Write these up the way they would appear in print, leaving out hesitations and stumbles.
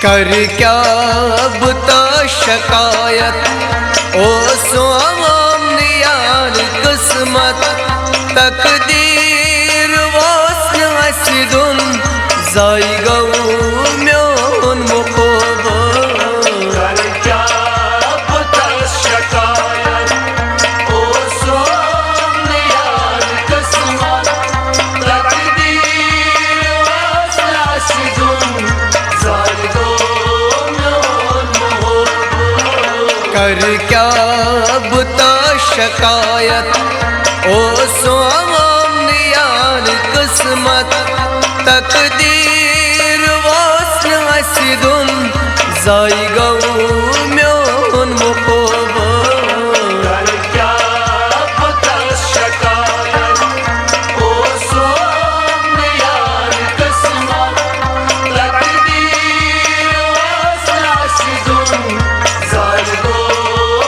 कर क्या अब तो शिकायत ओ स्वामी यार किस्मत तकदीर वासन हसदुन जाई गौ म्योन मुखोबो कर क्या अब तो शिकायत ओ स्वामी यार किस्मत तकदीर वासन हसदुन जाई गौ म्योन मुखोबो कर क्या अब तो शिकायत ओ स्वामी यार किस्मत तकदीर वासन हसदुन जाई गौ म्योन मुखोबो कर क्या अब तो शिकायत ओ स्वामी यार किस्मत तकदीर वासन हसदुन जाई गौ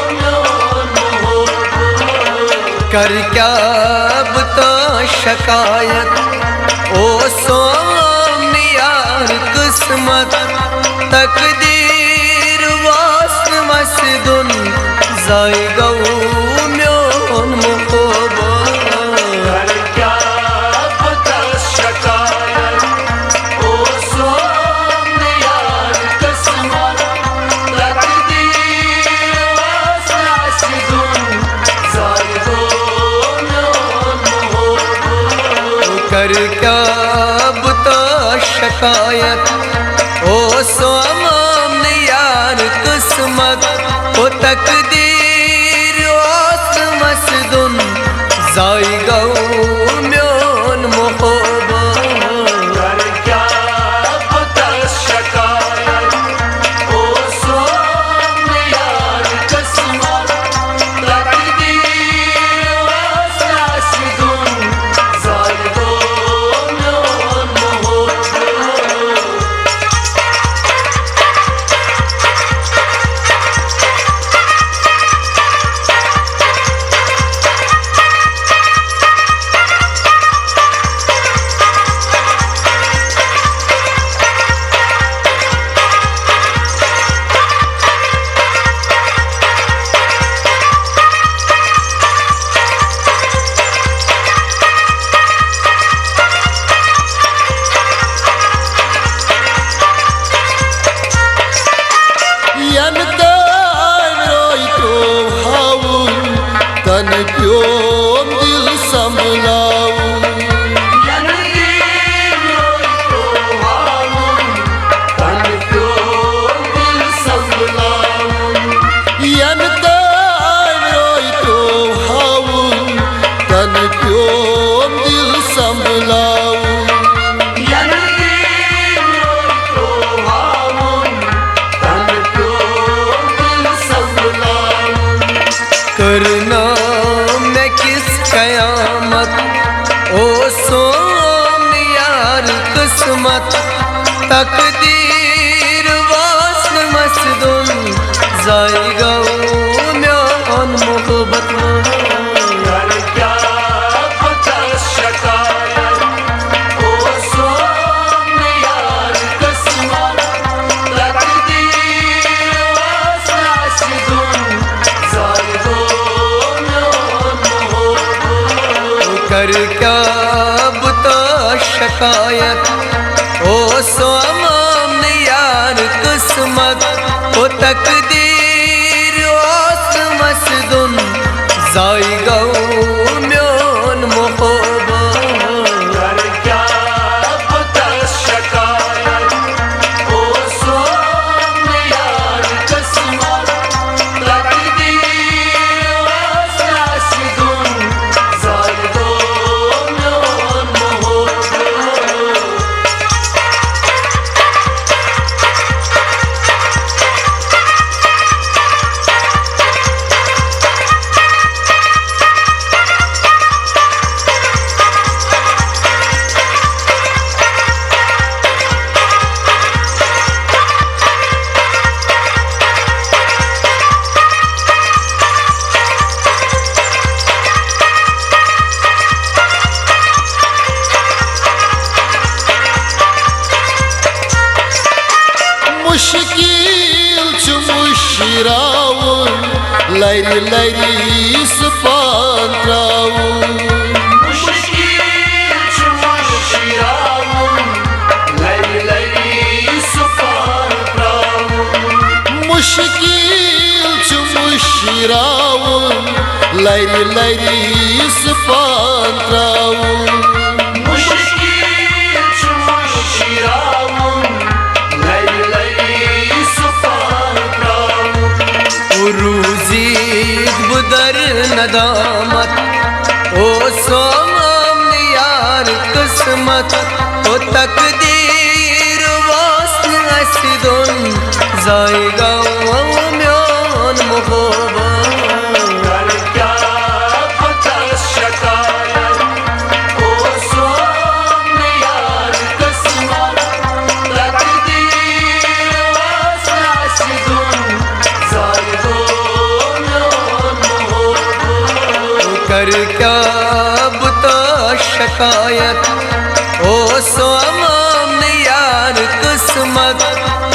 म्योन मुखोबो कर क्या अब तो शिकायत ओ स्वामी यार किस्मत तकदीर वासन हसदुन जाई गौ म्योन मुखोबो कर क्या अब तो शिकायत ओ स्वामी यार किस्मत तकदीर वासन हसदुन जाई गौ म्योन मुखोबो कर क्या अब तो शिकायत ओ स्वामी यार किस्मत ओ तकदीर वासन हसदुन जाई गौ म्योन मुखोबो कर क्या अब तो शिकायत ओ स्वामी यार किस्मत तकदीर वासन हसदुन जाई गौ म्योन मुखोबो तन प्योम दिल संभलाऊ यन दार रोई तो हाउन तन प्योम दिल संभलाऊ करना मैं किस कयामत ओ स्वामी यार किस्मत तकदीर वासन हसदुन जाई गौ म्योन मुखोबो कर क्या अब तो शिकायत ओ स्वामी यार किस्मत तकदीर वासन हसदुन जाई गौ म्योन मुखोबो कर क्या अब तो शिकायत ओ स्वामी यार किस्मत ओ तकदीर वासन हसदुन जाई गौ म्योन मुखोबो कर क्या अब तो शिकायत ओ स्वामी यार किस्मत तकदीर वासन हसदुन जाई गौ म्योन मुखोबो मुश्किल छु मुशिरावुन लरि लरि सपान त्रावुन मुश्किल छु मुशिरावुन लरि लरि सपान त्रावुन मुश्किल छु मुशिरावुन लरि लरि सपान त्रावुन मुश्किल छु मुशिरावुन लरि लरि सपान त्रावुन उरूजीद बुदर नदामत ओ सोमम यार किस्मत ओ तकदीर वास्न असिदुन जाएगा म्यान मोहब्बत कर क्या पता शिकायत ओ सोमने यार किस्मत तकदीर वास्ना सिदुन जाएगो म्यान मोहब्बत कर क्या बुता शिकायत ओ सोमम यार किस्मत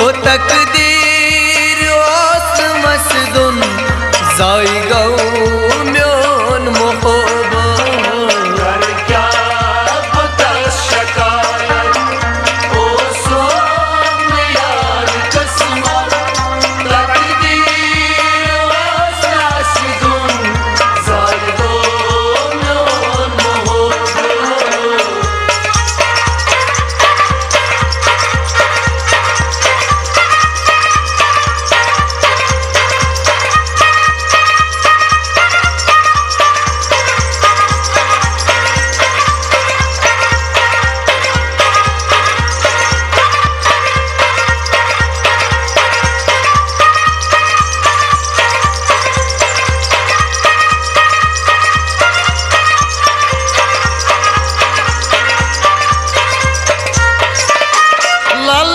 ओ तकदीर वास्न मसदुन जाएगा म्यान मोहब्बत कर क्या पता शिकायत ओ सोमने यार किस्मत तकदीर वास्ना सिदुन जाएगो म्यान मोहब्बत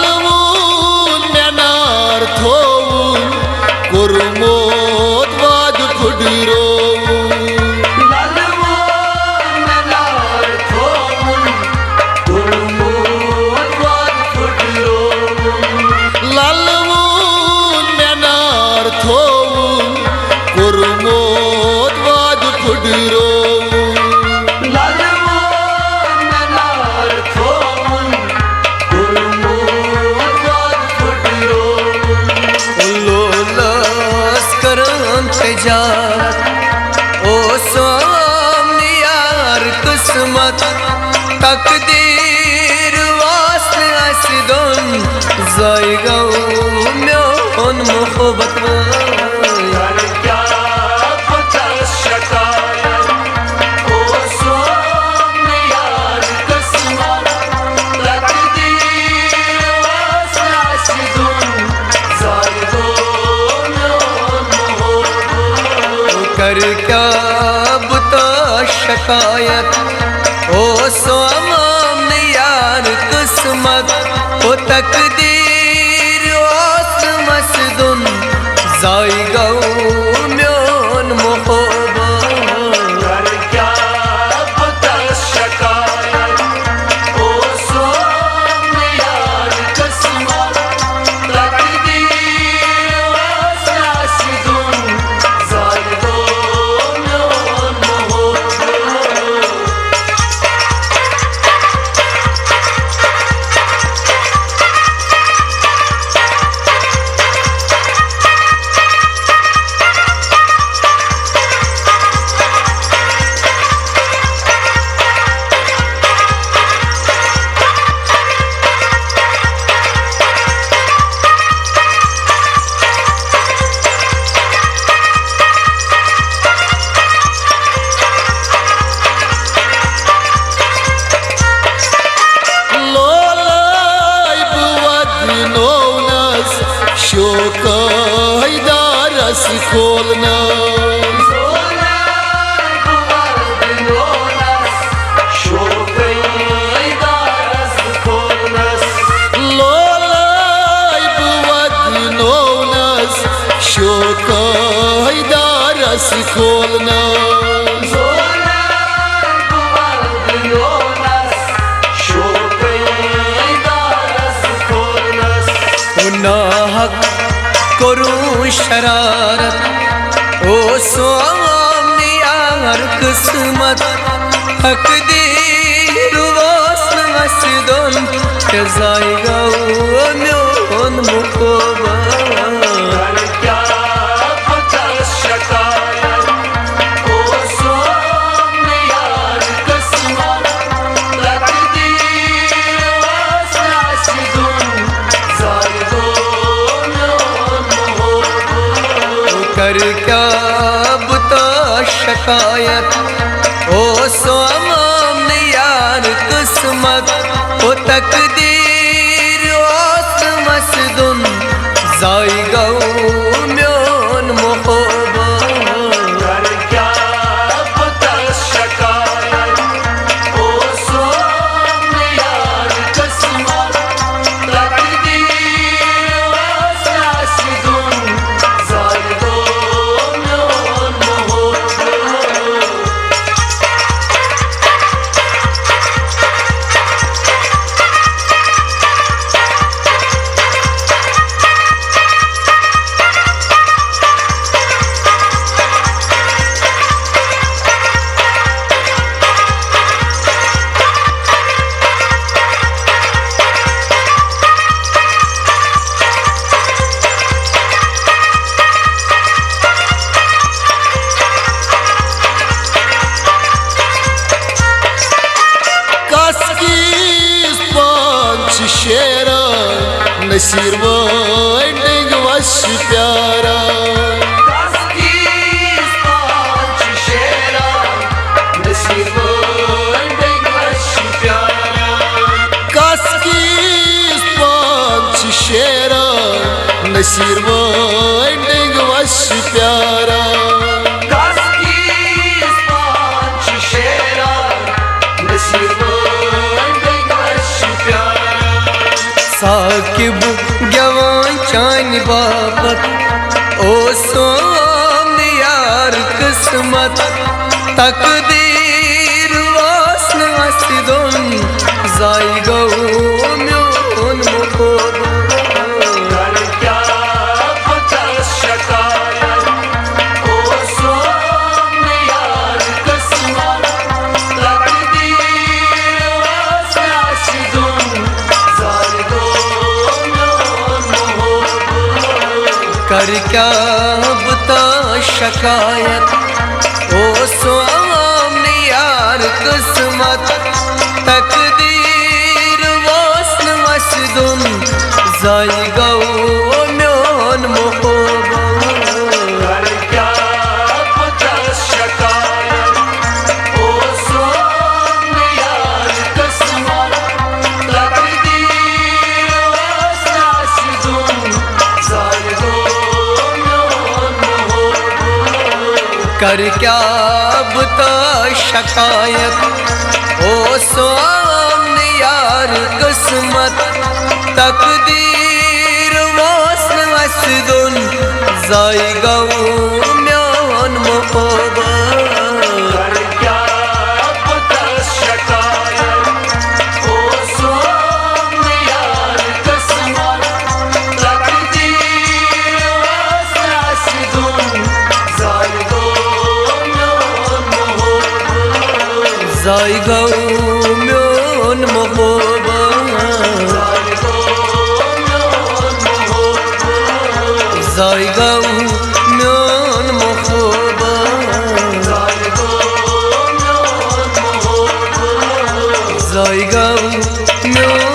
ललवुन नेनार थोवुन कुरमोद वाद फुडरोवुन ललवुन नेनार थोवुन कुरमोद वाद फुडरोवुन ललवुन नेनार थोवुन कुरमोद वाद फुडरोवुन ललवुन नेनार थोवुन कुरमोद वाद फुडरोवुन लोलस करन तजात ओ सोमन यार किस्मत तकदीर वास्न असिदुन जाएगा म्यान मोहब्बत कर क्या पता शिकायत ओ सोमने यार किस्मत तकदीर वास्ना सिदुन जाएगो म्यान मोहब्बत कर क्या बुता शिकायत ओ सोमम यार किस्मत ओ तकदीर वास्न मसदुन जाएगा म्यान मोहब्बत कर क्या पता शिकायत ओ सोमने यार किस्मत तकदीर वास्ना सिदुन जाएगो म्यान मोहब्बत लोलाई बुवद नौनस शोकाई दारस खोलना लोलाई बुवद नौनस शोकाई दारस खोलना ना करूं शरारत ओ सोम यार किस्मत तकदीर वासन असदन के जाएगा म्योन मुकोबा कर क्या बता शिकायत ओ सोम यार किस्मत तकदीर वासन असदन जाएगा कर क्या बता शिकायत ओ सोम यार किस्मत ओ तकदीर वास मसदुन जाएगा म्योन मोहब्बा कर क्या बता शिकायत ओ सोम यार किस्मत तकदीर वासन असदन जाएगा म्योन मोहब्बत शेरा नसीर वाइंडिंग वश प्यारा शेरा नसीर वाइंडिंग वश प्यारा साकिब जवान चान बाबत ओ सोम यार किस्मत तकदीर वासन असदन जाएगा म्योन मुकोबा कर क्या बता शिकायत ओ सोम यार किस्मत तकदीर वासन असदन जाएगा म्योन मोहब्बत कर क्या बता शिकायत ओ सोम यार किस्मत तकदीर वासन मसदुन जाएगा म्योन मोहब्बा कर क्या बता शिकायत ओ सोम यार किस्मत तकदीर वासन असदन जाएगा म्योन मोहब्बत कर क्या बता शिकायत ओ सोम यार किस्मत तकदीर वासन असदन जाएगा म्योन मोहब्बा कर क्या बता शिकायत ओ सोम यार किस्मत तकदीर वासन असदन जाएगा म्योन मोहब्बत जाएगा म्योन मोहब्बा जाएगा म्योन मोहब्बा जाएगा म्योन